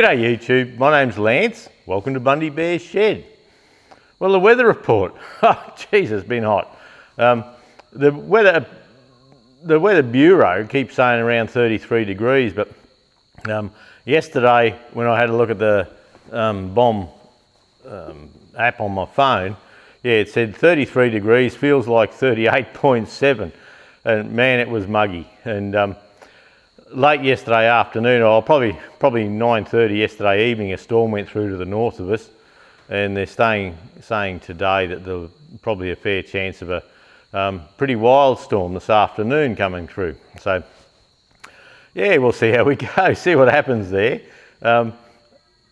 G'day YouTube, my name's Lance. Welcome to Bundy Bear's Shed. Well, the weather report, oh geez, it's been hot. The weather bureau keeps saying around 33 degrees, but yesterday when I had a look at the bomb app on my phone, yeah, it said 33 degrees, feels like 38.7, and man, it was muggy. And late yesterday afternoon, or probably 9:30 yesterday evening, a storm went through to the north of us, and they're saying today that there's probably a fair chance of a pretty wild storm this afternoon coming through. So yeah, we'll see how we go, see what happens there.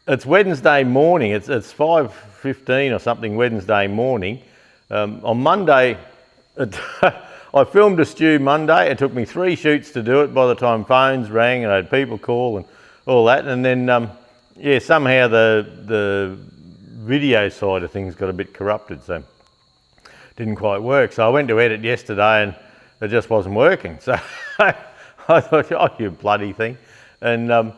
It's Wednesday morning, it's 5:15 or something Wednesday morning. On Monday, I filmed a stew Monday. It took me 3 shoots to do it by the time phones rang and I had people call and all that. And then, yeah, somehow the video side of things got a bit corrupted, so didn't quite work. So I went to edit yesterday and it just wasn't working. So I thought, oh, you bloody thing. And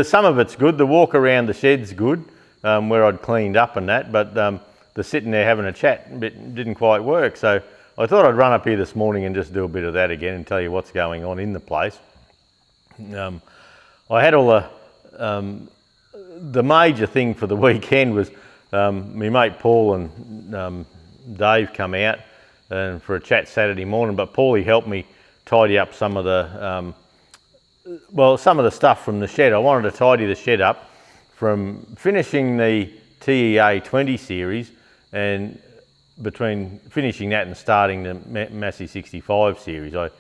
some of it's good. The walk around the shed's good, where I'd cleaned up and that, but the sitting there having a chat didn't quite work. So I thought I'd run up here this morning and just do a bit of that again and tell you what's going on in the place. I had all the major thing for the weekend was my mate Paul and Dave come out and for a chat Saturday morning, but Paulie helped me tidy up some of the some of the stuff from the shed. I wanted to tidy the shed up from finishing the TEA 20 series, and between finishing that and starting the Massey 65 series, I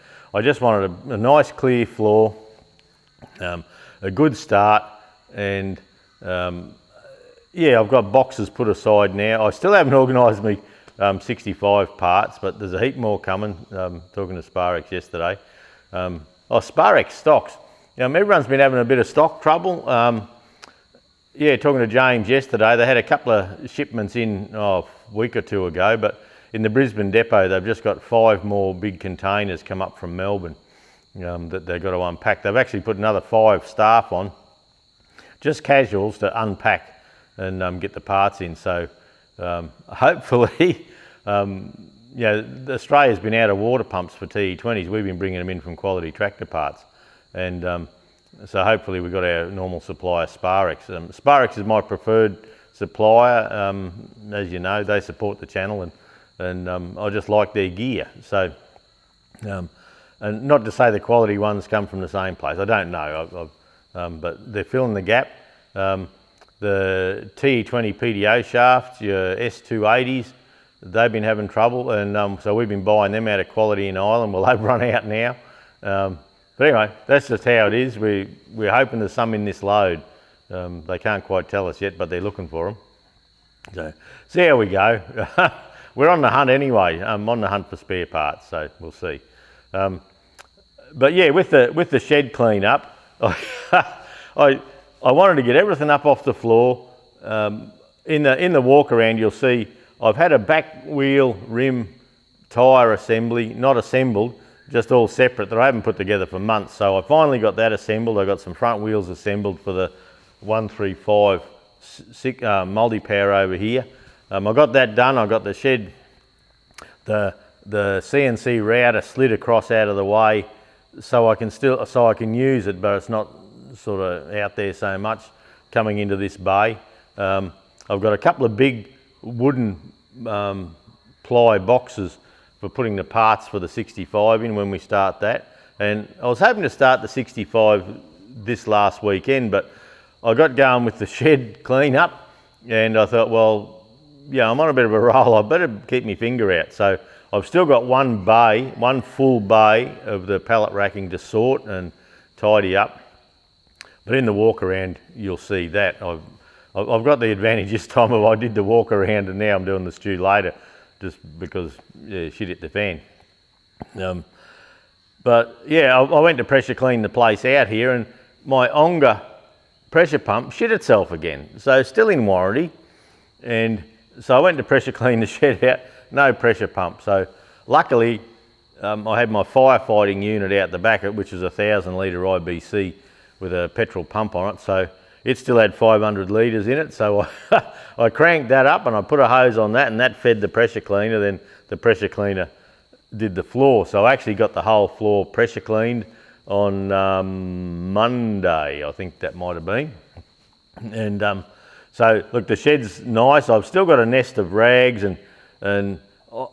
just wanted a nice clear floor, a good start, and yeah, I've got boxes put aside now. I still haven't organised me 65 parts, but there's a heap more coming. Talking to Sparex yesterday. Sparex stocks. Everyone's been having a bit of stock trouble. Yeah, talking to James yesterday, they had a couple of shipments in a week or two ago, but in the Brisbane depot, they've just got 5 more big containers come up from Melbourne that they've got to unpack. They've actually put another 5 staff on, just casuals, to unpack and get the parts in. So hopefully, Australia's been out of water pumps for TE20s. We've been bringing them in from Quality Tractor Parts. And so hopefully we've got our normal supplier, Sparex. Sparex is my preferred supplier. As you know, they support the channel, and I just like their gear. So, and not to say the quality ones come from the same place. I don't know, but they're filling the gap. The TE20 PDO shafts, your S280s, they've been having trouble, and so we've been buying them out of Quality in Ireland. Well, they've run out now. But anyway, that's just how it is. We're hoping there's some in this load. They can't quite tell us yet, but they're looking for them. So see how we go. We're on the hunt anyway. I'm on the hunt for spare parts, so we'll see. But yeah, with the shed clean up, I wanted to get everything up off the floor. In the walk around, you'll see I've had a back wheel rim tyre assembly, not assembled, just all separate, that I haven't put together for months. So I finally got that assembled. I got some front wheels assembled for the 135 multi-power over here. I got that done. I got the shed, the CNC router slid across out of the way, so I can use it, but it's not sort of out there so much coming into this bay. I've got a couple of big wooden ply boxes for putting the parts for the 65 in when we start that. And I was hoping to start the 65 this last weekend, but I got going with the shed clean up, and I thought, well, yeah, I'm on a bit of a roll. I better keep my finger out. So I've still got one full bay of the pallet racking to sort and tidy up. But in the walk around, you'll see that. I've got the advantage this time of I did the walk around and now I'm doing the stew later, just because shit hit the fan. But yeah, I went to pressure clean the place out here, and my Onga pressure pump shit itself again. So still in warranty, and so I went to pressure clean the shed out, no pressure pump. So luckily I had my firefighting unit out the back, which is a 1,000 litre IBC with a petrol pump on it. So it still had 500 litres in it, so I cranked that up and I put a hose on that, and that fed the pressure cleaner. Then the pressure cleaner did the floor, so I actually got the whole floor pressure cleaned on Monday, I think that might have been. And so look, the shed's nice. I've still got a nest of rags, and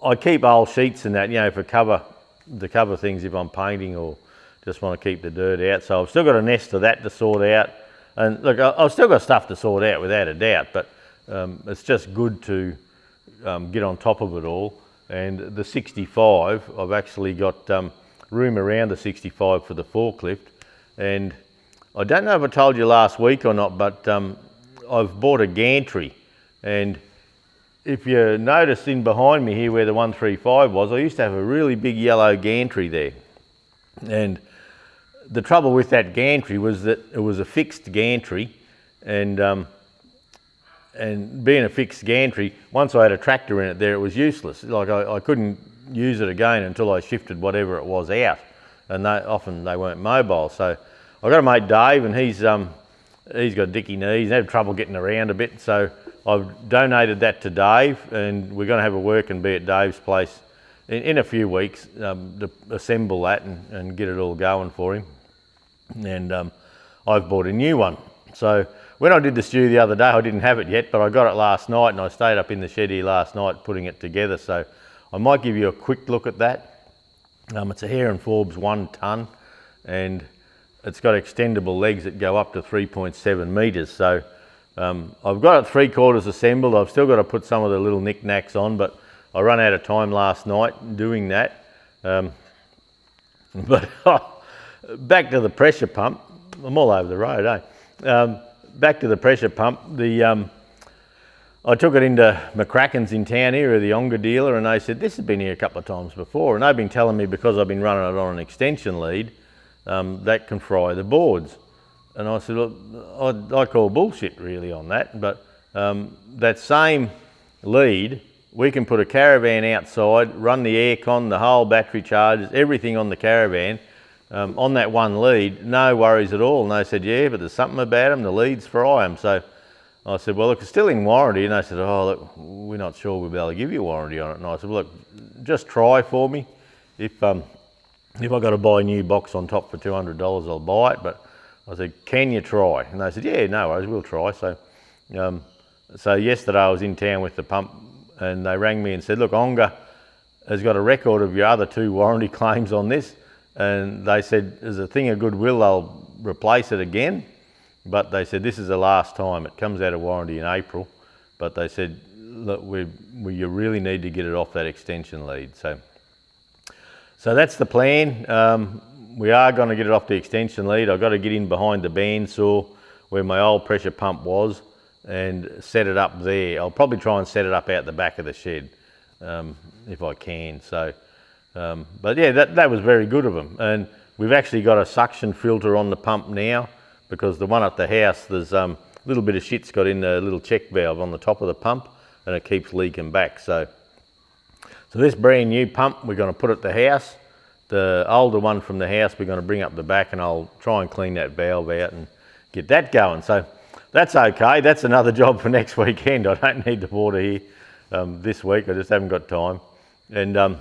I keep old sheets and that, you know, for to cover things if I'm painting or just want to keep the dirt out. So I've still got a nest of that to sort out. And look, I've still got stuff to sort out without a doubt, but it's just good to get on top of it all. And the 65, I've actually got room around the 65 for the forklift. And I don't know if I told you last week or not, but I've bought a gantry. And if you notice in behind me here where the 135 was, I used to have a really big yellow gantry there. And the trouble with that gantry was that it was a fixed gantry, and being a fixed gantry, once I had a tractor in it there, it was useless. Like I couldn't use it again until I shifted whatever it was out, and often they weren't mobile. So I got a mate Dave, and he's got dicky knees, had trouble getting around a bit, so I've donated that to Dave, and we're going to have a work and be at Dave's place in a few weeks to assemble that and get it all going for him. And I've bought a new one. So when I did the stew the other day, I didn't have it yet, but I got it last night, and I stayed up in the shed here last night putting it together. So I might give you a quick look at that. It's a Hare & Forbes 1 tonne, and it's got extendable legs that go up to 3.7 metres. So I've got it 3/4 assembled. I've still got to put some of the little knickknacks on, but I ran out of time last night doing that. But back to the pressure pump. I'm all over the road, eh? Back to the pressure pump. I took it into McCracken's in town here, the Onga dealer, and they said, this has been here a couple of times before. And they've been telling me because I've been running it on an extension lead, that can fry the boards. And I said, look, I call bullshit really on that, but that same lead, we can put a caravan outside, run the aircon, the whole battery charges, everything on the caravan, on that one lead, no worries at all. And they said, yeah, but there's something about them, the leads fry them. So I said, well, look, it's still in warranty. And they said, oh, look, we're not sure we'll be able to give you a warranty on it. And I said, well, look, just try for me. If I've got to buy a new box on top for $200, I'll buy it. But I said, can you try? And they said, yeah, no worries, we'll try. So yesterday I was in town with the pump, and they rang me and said, look, Onga has got a record of your other 2 warranty claims on this. And they said, as a thing of goodwill, they'll replace it again. But they said, this is the last time. It comes out of warranty in April. But they said, look, you really need to get it off that extension lead. So that's the plan. We are going to get it off the extension lead. I've got to get in behind the bandsaw where my old pressure pump was and set it up there. I'll probably try and set it up out the back of the shed if I can. So, but yeah, that was very good of them. And we've actually got a suction filter on the pump now, because the one at the house, there's a little bit of shit's got in the little check valve on the top of the pump, and it keeps leaking back. So this brand new pump, we're going to put at the house. The older one from the house, we're going to bring up the back, and I'll try and clean that valve out and get that going. So that's okay. That's another job for next weekend. I don't need the water here this week. I just haven't got time. And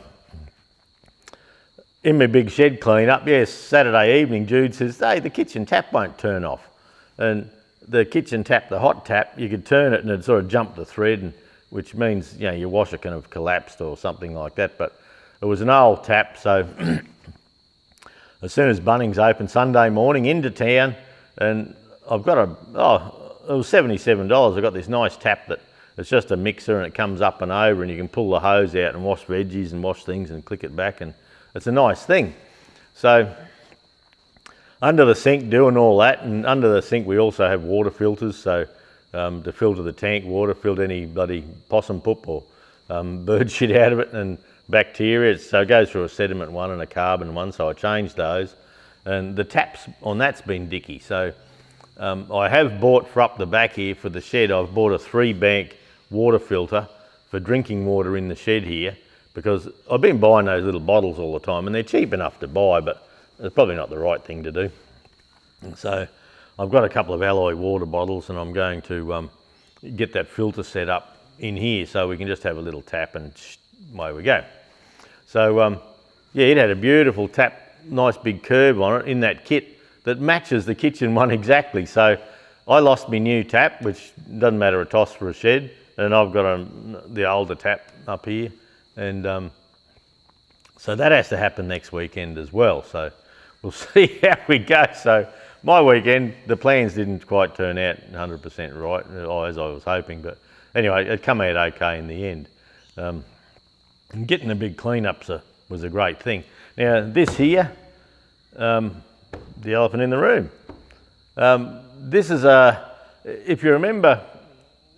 in my big shed clean-up, yes, Saturday evening, Jude says, hey, the kitchen tap won't turn off. And the kitchen tap, the hot tap, you could turn it and it'd sort of jump the thread, which means, you know, your washer can have collapsed or something like that. But it was an old tap, so as soon as Bunnings opened Sunday morning, into town, and I've got it was $77. I've got this nice tap that it's just a mixer, and it comes up and over, and you can pull the hose out and wash veggies and wash things and click it back, and it's a nice thing. So under the sink doing all that, and under the sink we also have water filters, so to filter the tank water, filter any bloody possum poop or bird shit out of it, and bacteria. So it goes through a sediment one and a carbon one, so I changed those. And the taps on that's been dicky. So I have bought for up the back here for the shed, I've bought a 3-bank water filter for drinking water in the shed here, because I've been buying those little bottles all the time, and they're cheap enough to buy, but it's probably not the right thing to do. So I've got a couple of alloy water bottles, and I'm going to get that filter set up in here so we can just have a little tap and away we go. So yeah, it had a beautiful tap, nice big curve on it in that kit that matches the kitchen one exactly. So I lost my new tap, which doesn't matter a toss for a shed, and I've got the older tap up here, and so that has to happen next weekend as well. So we'll see how we go. So my weekend, the plans didn't quite turn out 100% right, as I was hoping, but anyway, it come out okay in the end. And getting the big cleanups was a great thing. Now this here, the elephant in the room. This is if you remember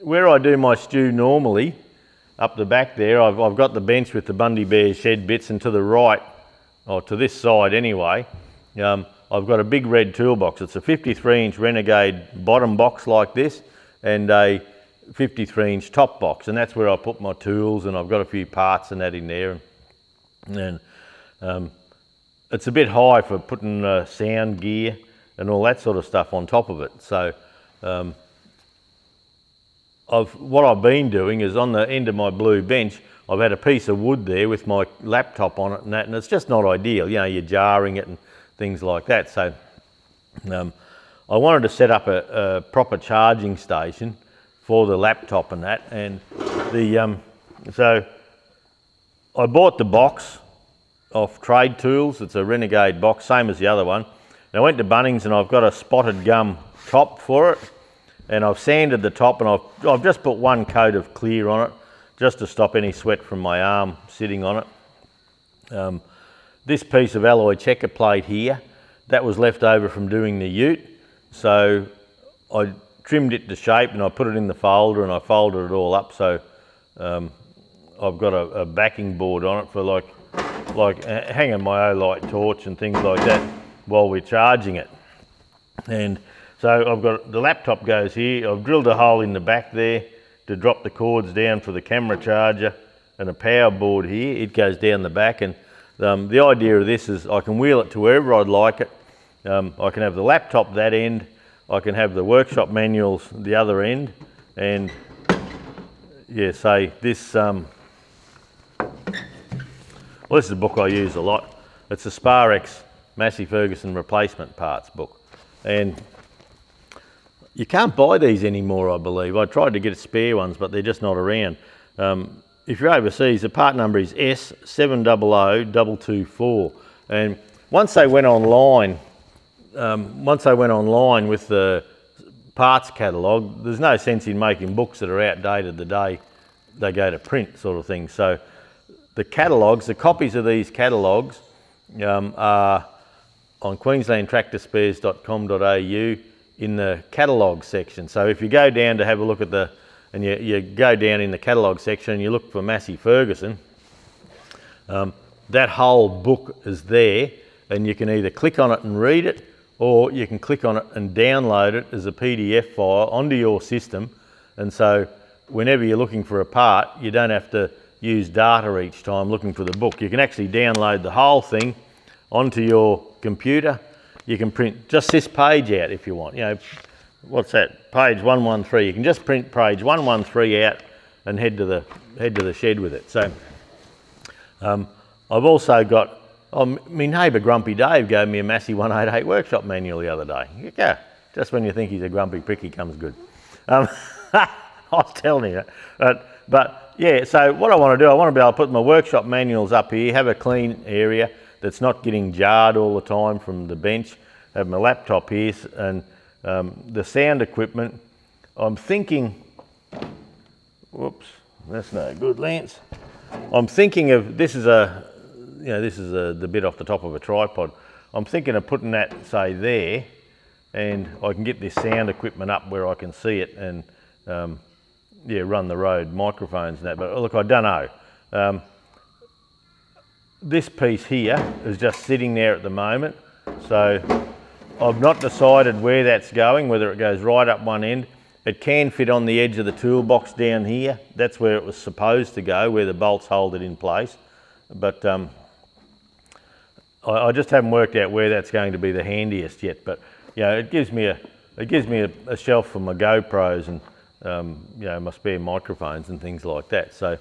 where I do my stew normally, up the back there, I've got the bench with the Bundy Bear shed bits, and to the right, or to this side anyway, I've got a big red toolbox. It's a 53-inch Renegade bottom box like this, and a 53-inch top box, and that's where I put my tools, and I've got a few parts and that in there. And it's a bit high for putting sound gear and all that sort of stuff on top of it. So what I've been doing is, on the end of my blue bench, I've had a piece of wood there with my laptop on it and that, and it's just not ideal. You know, you're jarring it and things like that. So I wanted to set up a proper charging station for the laptop and that, and so I bought the box off Trade Tools. It's a Renegade box, same as the other one. And I went to Bunnings, and I've got a spotted gum top for it, and I've sanded the top, and I've just put one coat of clear on it just to stop any sweat from my arm sitting on it. This piece of alloy checker plate here, that was left over from doing the ute, so I trimmed it to shape and I put it in the folder, and I folded it all up, so I've got a backing board on it for like hanging my Olight torch and things like that while we're charging it. And so I've got the laptop goes here. I've drilled a hole in the back there to drop the cords down for the camera charger, and a power board here. It goes down the back, and the idea of this is I can wheel it to wherever I'd like it. I can have the laptop that end, I can have the workshop manuals the other end, and yeah, say this, well, this is a book I use a lot. It's a Sparex Massey Ferguson replacement parts book, and you can't buy these anymore, I believe. I tried to get spare ones, but they're just not around. If you're overseas, the part number is S700224, and once they went online with the parts catalogue, there's no sense in making books that are outdated the day they go to print, sort of thing. So the catalogues, the copies of these catalogues are on queenslandtractorspares.com.au in the catalogue section. So if you go down to have a look at and you go down in the catalogue section and you look for Massey Ferguson, that whole book is there, and you can either click on it and read it, or you can click on it and download it as a PDF file onto your system. And so whenever you're looking for a part, you don't have to use data each time looking for the book. You can actually download the whole thing onto your computer. You can print just this page out if you want. You know, what's that? Page 113. You can just print page 113 out and head to the shed with it. So I've also got, my neighbour Grumpy Dave gave me a Massey 188 workshop manual the other day. Yeah, just when you think he's a grumpy prick, he comes good. I was telling you that. But yeah, so what I want to do, I want to be able to put my workshop manuals up here, have a clean area that's not getting jarred all the time from the bench, have my laptop here, and the sound equipment. I'm thinking, whoops, that's no good, Lance. I'm thinking of, this is the bit off the top of a tripod. I'm thinking of putting that, say, there, and I can get this sound equipment up where I can see it and yeah, run the road microphones and that. But look, I don't know. This piece here is just sitting there at the moment, so I've not decided where that's going, whether it goes right up one end. It can fit on the edge of the toolbox down here. That's where it was supposed to go, where the bolts hold it in place. But I just haven't worked out where that's going to be the handiest yet. But you know, it gives me it gives me a shelf for my GoPros and you know, my spare microphones and things like that. So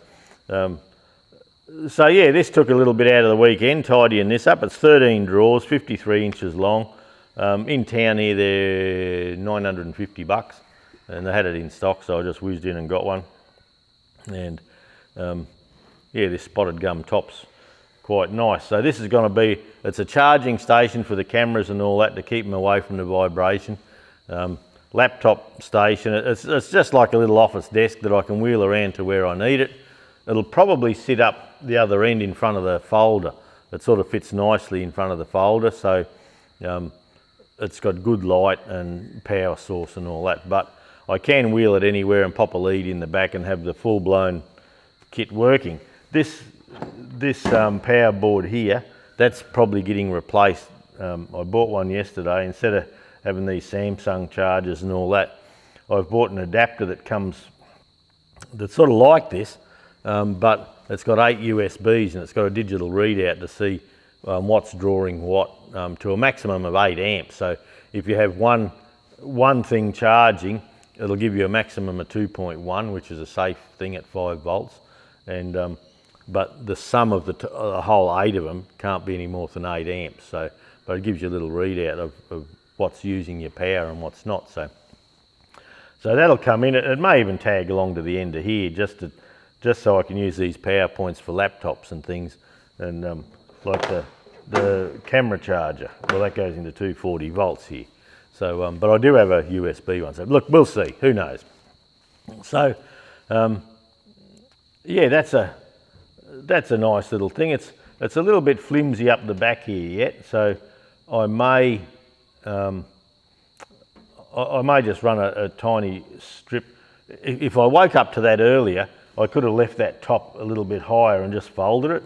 yeah, this took a little bit out of the weekend tidying this up. It's 13 drawers, 53 inches long. In town here they're $950 and they had it in stock, so I just whizzed in and got one. And yeah, this spotted gum top's quite nice. So this is going to be, it's a charging station for the cameras and all that to keep them away from the vibration. Laptop station, it's just like a little office desk that I can wheel around to where I need it. It'll probably sit up the other end in front of the folder. It sort of fits nicely in front of the folder, so it's got good light and power source and all that, but I can wheel it anywhere and pop a lead in the back and have the full-blown kit working. This power board here, that's probably getting replaced. I bought one yesterday. Instead of having these Samsung chargers and all that, I've bought an adapter that comes, that's sort of like this, but it's got 8 USBs and it's got a digital readout to see what's drawing what to a maximum of 8 amps. So if you have one thing charging, it'll give you a maximum of 2.1, which is a safe thing at 5 volts. And but the sum of the whole 8 of them can't be any more than 8 amps. So, but it gives you a little readout of what's using your power and what's not. So that'll come in. It may even tag along to the end of here, just so I can use these power points for laptops and things. And like the camera charger, well, that goes into 240 volts here. So, but I do have a USB one. So look, we'll see. Who knows? So, yeah, that's a nice little thing. It's a little bit flimsy up the back here yet, so I may just run a tiny strip. If I woke up to that earlier, I could have left that top a little bit higher and just folded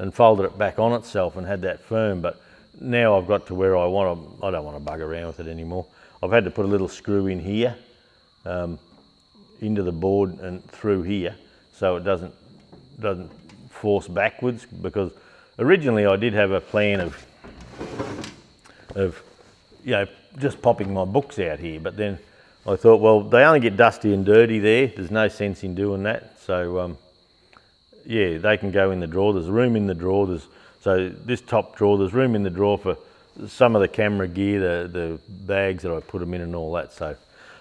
it back on itself and had that firm. But now I've got to where I don't want to bug around with it anymore. I've had to put a little screw in here, into the board and through here, so it doesn't force backwards, because originally I did have a plan of you know, just popping my books out here, but then I thought, well, they only get dusty and dirty there. There's no sense in doing that. So yeah, they can go in the drawer. There's room in the drawer. So this top drawer, there's room in the drawer for some of the camera gear, the bags that I put them in and all that. So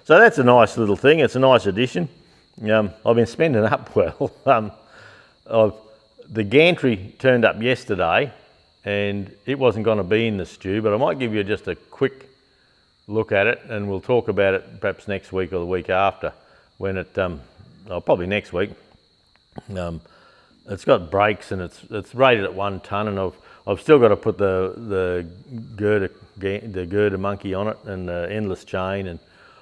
that's a nice little thing. It's a nice addition. I've been spending up well. The Gantry turned up yesterday and it wasn't going to be in the stew, but I might give you just a quick look at it and we'll talk about it perhaps next week or the week after, when it, probably next week. It's got brakes and it's rated at 1 tonne, and I've still got to put the girder monkey on it and the endless chain and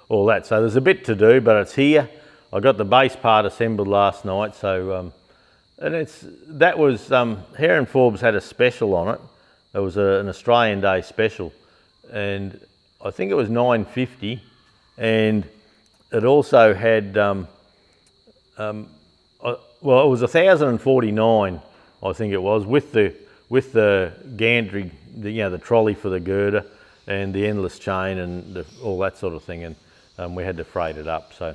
all that. So there's a bit to do, but it's here. I got the base part assembled last night. So and that was Hare & Forbes had a special on it. It was an Australian Day special, and I think it was $9.50, and it also had well, it was $1,049, I think it was, with the Gantry, the trolley for the girder and the endless chain and all that sort of thing, and we had to freight it up. So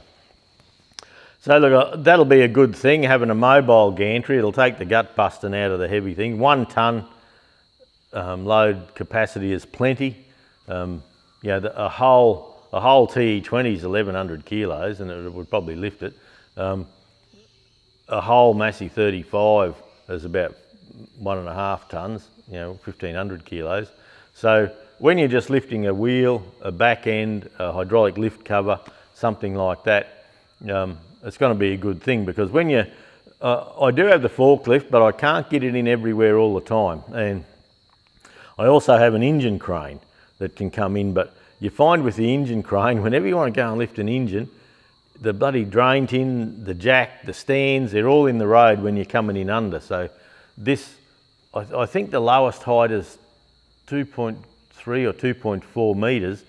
look, that'll be a good thing, having a mobile Gantry. It'll take the gut busting out of the heavy thing. 1 tonne load capacity is plenty. A whole TE20 is 1,100 kilos, and it would probably lift it. A whole Massey 35 is about 1.5 tonnes, 1,500 kilos. So when you're just lifting a wheel, a back end, a hydraulic lift cover, something like that, it's going to be a good thing, because when I do have the forklift, but I can't get it in everywhere all the time. And I also have an engine crane that can come in, but you find with the engine crane, whenever you want to go and lift an engine, the bloody drain tin, the jack, the stands, they're all in the road when you're coming in under. So this, I think the lowest height is 2.3 or 2.4 metres,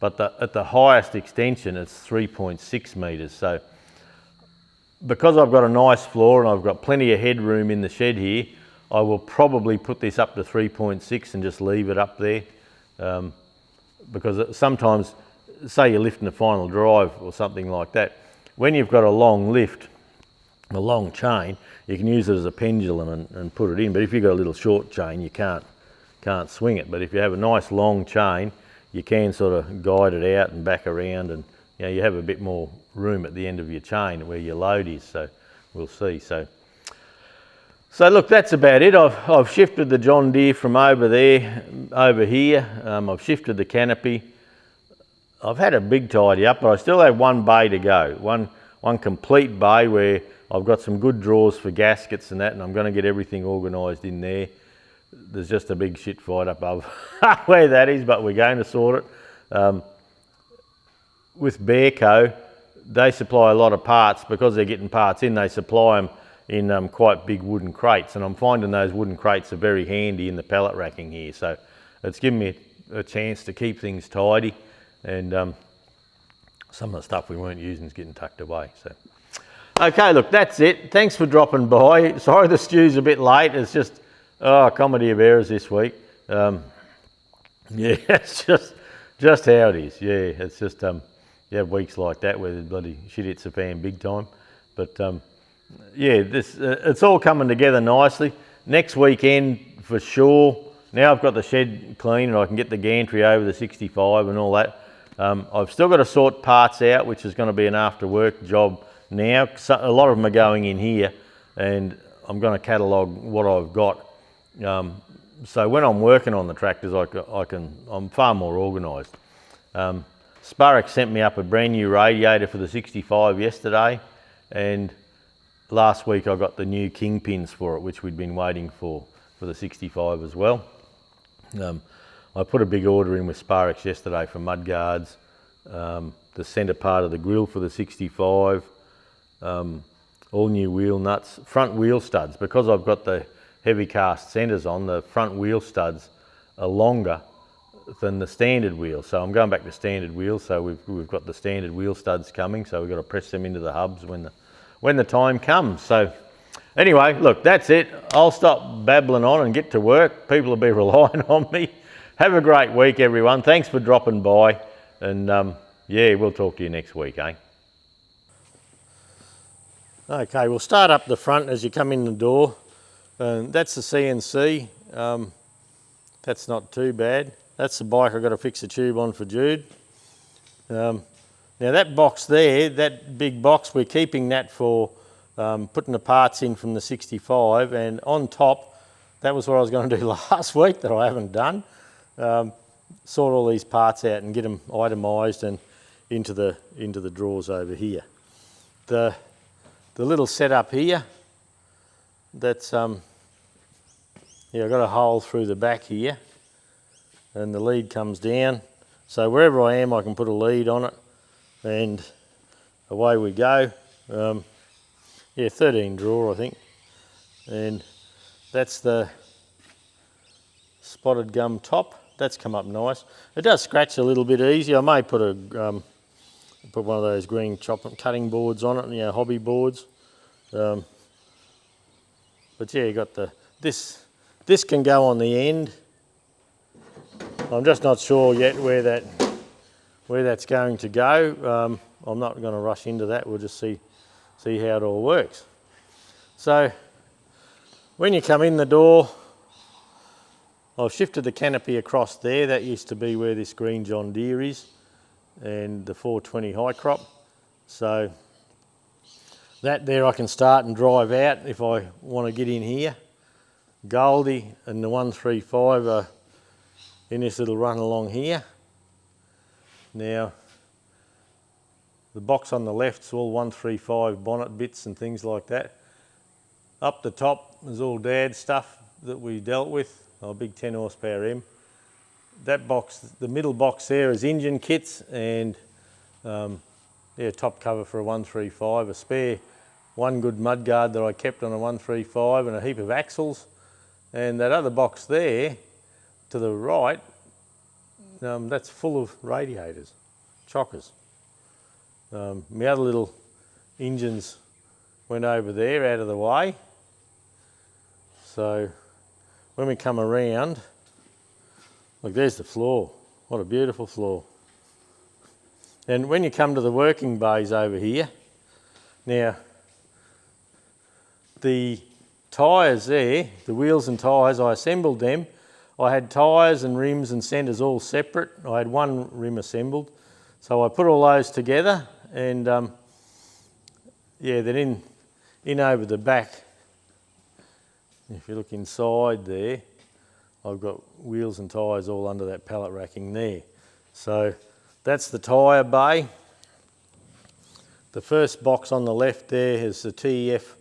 but at the highest extension it's 3.6 metres. So because I've got a nice floor and I've got plenty of headroom in the shed here, I will probably put this up to 3.6 and just leave it up there, because sometimes say you're lifting the final drive or something like that, when you've got a long lift, a long chain, you can use it as a pendulum and put it in. But if you've got a little short chain, you can't swing it. But if you have a nice long chain, you can sort of guide it out and back around, and you have a bit more room at the end of your chain where your load is. So we'll see. So look, that's about it. I've shifted the John Deere from over there over here. I've shifted the canopy. I've had a big tidy up, but I still have one bay to go. One complete bay where I've got some good drawers for gaskets and that, and I'm going to get everything organised in there. There's just a big shit fight up above where that is, but we're going to sort it. With Bearco, they supply a lot of parts. Because they're getting parts in, they supply them in quite big wooden crates, and I'm finding those wooden crates are very handy in the pallet racking here. So it's given me a chance to keep things tidy, and some of the stuff we weren't using is getting tucked away. So okay, look, that's it. Thanks for dropping by. Sorry the stew's a bit late. It's just comedy of errors this week. Yeah, it's just how it is. Yeah, it's just you have weeks like that where the bloody shit hits the fan big time. But yeah, it's all coming together nicely. Next weekend for sure. Now I've got the shed clean and I can get the gantry over the 65 and all that. I've still got to sort parts out, which is going to be an after work job now. So a lot of them are going in here, and I'm going to catalogue what I've got. So when I'm working on the tractors, I'm far more organised. Sparrex sent me up a brand new radiator for the 65 yesterday, and last week I got the new kingpins for it, which we'd been waiting for the 65 as well. I put a big order in with Sparrex yesterday for mudguards, the centre part of the grill for the 65, all new wheel nuts, front wheel studs. Because I've got the heavy cast centres on, the front wheel studs are longer than the standard wheel. So I'm going back to standard wheels. So we've got the standard wheel studs coming. So we've got to press them into the hubs when the time comes. So anyway, look, that's it. I'll stop babbling on and get to work. People will be relying on me. Have a great week, everyone. Thanks for dropping by. And yeah, we'll talk to you next week, eh? Okay, we'll start up the front as you come in the door. That's the CNC. That's not too bad. That's the bike I've got to fix the tube on for Jude. Now that box there, that big box, we're keeping that for putting the parts in from the 65, and on top, that was what I was going to do last week that I haven't done. Sort all these parts out and get them itemised and into the drawers over here. The little setup here, that's yeah, I've got a hole through the back here, and the lead comes down. So wherever I am, I can put a lead on it, and away we go. Yeah, 13 drawer, I think. And that's the spotted gum top. That's come up nice. It does scratch a little bit easy. I may put one of those green cutting boards on it, hobby boards. But yeah, you got this can go on the end. I'm just not sure yet where that's going to go. I'm not going to rush into that. We'll just see how it all works. So when you come in the door, I've shifted the canopy across there. That used to be where this green John Deere is, and the 420 high crop. So that there I can start and drive out if I want to get in here. Goldie and the 135 are in this little run along here. Now the box on the left's all 135 bonnet bits and things like that. Up the top is all Dad's stuff that we dealt with, a big 10 horsepower M. That box, the middle box there, is engine kits and yeah, top cover for a 135, a spare one good mudguard that I kept on a 135, and a heap of axles. And that other box there to the right, that's full of radiators, chockers. My other little engines went over there out of the way. So when we come around, look, there's the floor. What a beautiful floor. And when you come to the working bays over here, now the tyres there, the wheels and tyres, I assembled them. I had tyres and rims and centres all separate. I had one rim assembled. So I put all those together, and yeah, then in over the back, if you look inside there, I've got wheels and tyres all under that pallet racking there. So that's the tyre bay. The first box on the left there is the TEF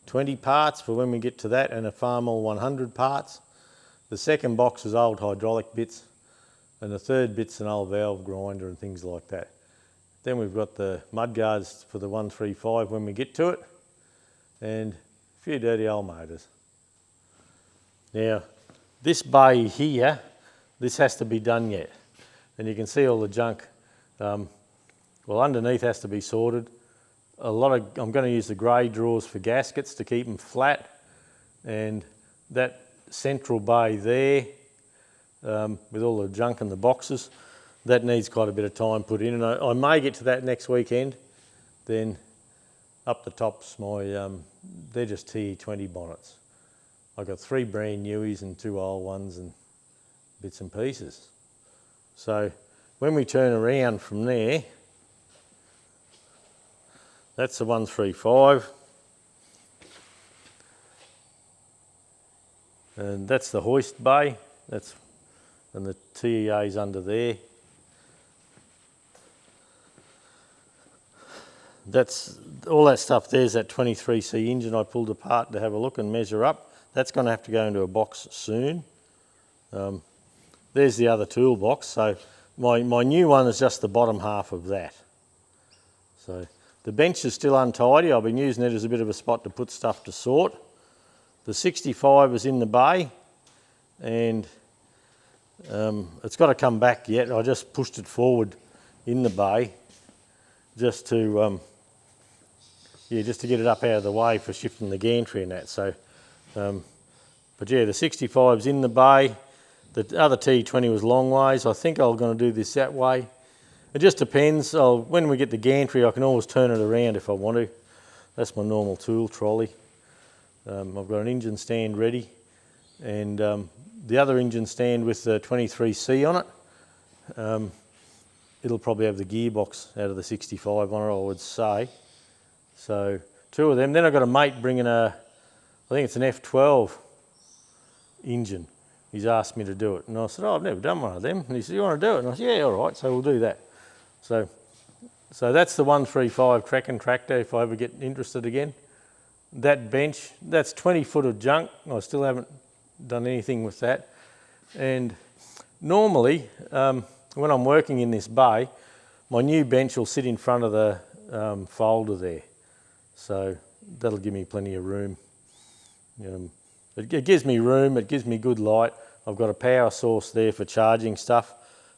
20 parts for when we get to that, and a Farmall 100 parts. The second box is old hydraulic bits, and the third bit's an old valve grinder and things like that. Then we've got the mudguards for the 135 when we get to it, and a few dirty old motors. Now, this bay here, this has to be done yet. And you can see all the junk. Well, underneath has to be sorted. I'm going to use the grey drawers for gaskets to keep them flat. And that central bay there, with all the junk in the boxes, that needs quite a bit of time put in. And I may get to that next weekend. Then up the top's they're just TE20 bonnets. I've got 3 brand newies and 2 old ones and bits and pieces. So when we turn around from there, that's the 135. And that's the hoist bay. And the TEA's under there. That's all that stuff. There's that 23C engine I pulled apart to have a look and measure up. That's going to have to go into a box soon. There's the other toolbox. So my new one is just the bottom half of that. So the bench is still untidy. I've been using it as a bit of a spot to put stuff to sort. The 65 is in the bay, and it's got to come back yet. I just pushed it forward in the bay just to just to get it up out of the way for shifting the gantry and that. So, but yeah, the 65's in the bay. The other T20 was long ways. I think I'm going to do this that way. It just depends. When we get the gantry, I can always turn it around if I want to. That's my normal tool trolley. I've got an engine stand ready, and the other engine stand with the 23C on it. It'll probably have the gearbox out of the 65 on it, I would say. So 2 of them. Then I've got a mate bringing I think it's an F12 engine. He's asked me to do it. And I said, I've never done one of them. And he said, you want to do it? And I said, yeah, all right, so we'll do that. So that's the 135 tracking tractor if I ever get interested again. That bench, that's 20 foot of junk. I still haven't done anything with that. And normally, when I'm working in this bay, my new bench will sit in front of the folder there. So that'll give me plenty of room. It gives me room, it gives me good light. I've got a power source there for charging stuff,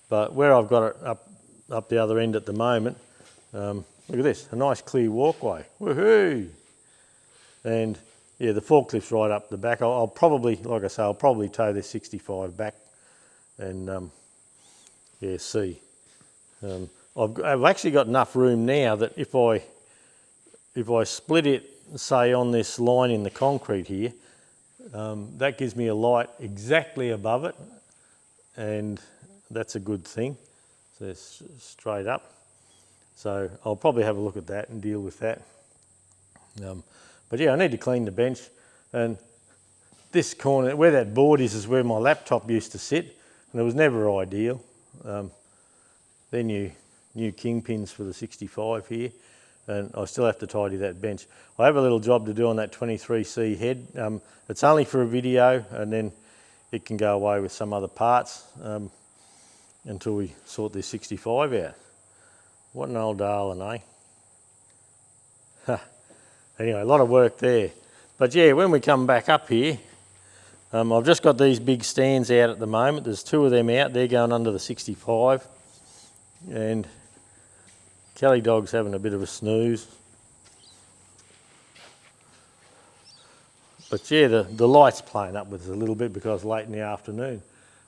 but where I've got it up the other end at the moment, look at this, a nice clear walkway. Woohoo! And yeah, the forklift's right up the back. I'll probably, like I say, I'll probably tow this 65 back and yeah, see. I've actually got enough room now that if I split it, say on this line in the concrete here, that gives me a light exactly above it, and that's a good thing. So it's straight up. So I'll probably have a look at that and deal with that. But yeah, I need to clean the bench, and this corner where that board is where my laptop used to sit, and it was never ideal. They're new kingpins for the 65 here, and I still have to tidy that bench. I have a little job to do on that 23C head. It's only for a video, and then it can go away with some other parts until we sort this 65 out. What an old darling, eh? Anyway, a lot of work there. But yeah, when we come back up here, I've just got these big stands out at the moment. There's 2 of them out. They're going under the 65. And Kelly Dog's having a bit of a snooze. But yeah, the light's playing up with us a little bit because it's late in the afternoon.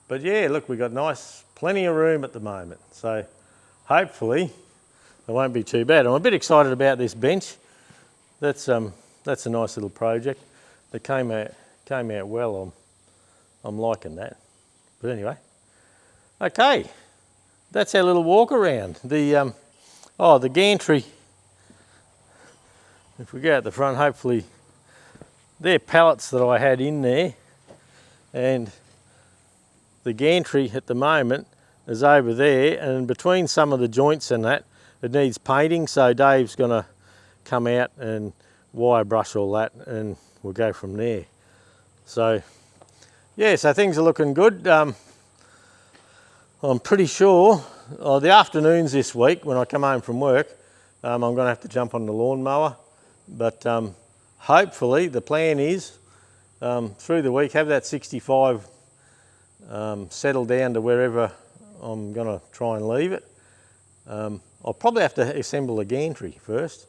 But yeah, look, we've got plenty of room at the moment. So hopefully it won't be too bad. I'm a bit excited about this bench. That's a nice little project. It came out well. I'm liking that. But anyway, okay, that's our little walk around. The gantry. If we go out the front, hopefully, they're pallets that I had in there, and the gantry at the moment is over there, and between some of the joints and that, it needs painting, so Dave's going to come out and wire brush all that, and we'll go from there. So yeah, so things are looking good. I'm pretty sure the afternoons this week when I come home from work, I'm going to have to jump on the lawnmower, but hopefully the plan is through the week have that 65 settle down to wherever I'm going to try and leave it. I'll probably have to assemble a gantry first,